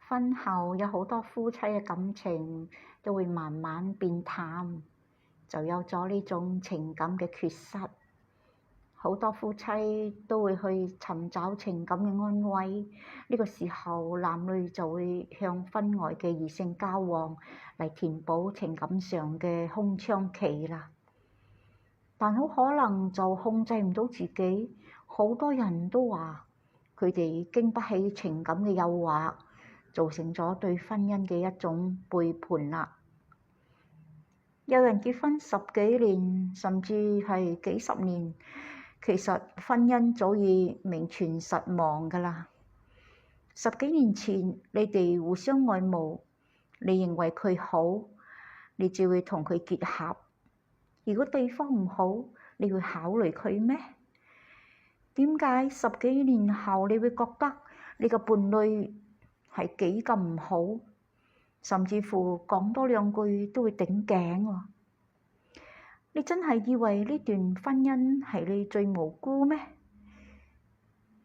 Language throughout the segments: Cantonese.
婚後有好多夫妻嘅感情都會慢慢變淡，就有咗呢種情感嘅缺失。好多夫妻都會去尋找情感嘅安慰，呢個時候男女就會向婚外嘅異性交往嚟填補情感上嘅空窗期啦。但好可能就控制唔到自己，好多人都話佢哋經不起情感嘅誘惑，造成咗對婚姻嘅一種背叛啦。有人結婚10幾年，甚至係幾十年，其實婚姻早已名存實亡㗎啦。10幾年前你哋互相愛慕，你認為佢好，你就會同佢結合。如果對方唔好，你會考慮佢咩？點解10幾年後你會覺得你個伴侶係幾咁唔好，甚至乎講多兩句都會頂頸喎？你真係以為呢段婚姻係你最無辜咩？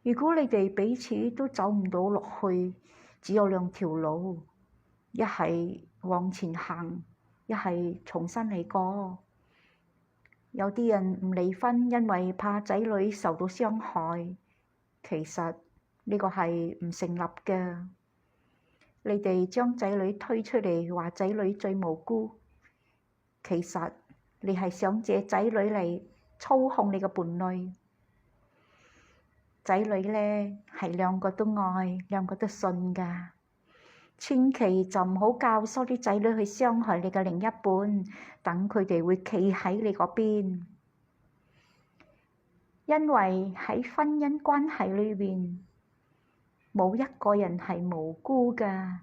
如果你哋彼此都走唔到落去，只有2條路，一係往前行，一係重新嚟過。有啲人唔離婚，因為怕仔女受到傷害，其實呢個係唔成立嘅。你哋將仔女推出嚟，話仔女最無辜，其實你係想借仔女嚟操控你嘅伴侶。仔女呢係2個都愛，2個都信㗎。千祈就唔好教唆啲仔女去傷害你嘅另一半，等佢哋會企喺你嗰邊。因為喺婚姻關係裏邊，冇一個人係無辜㗎。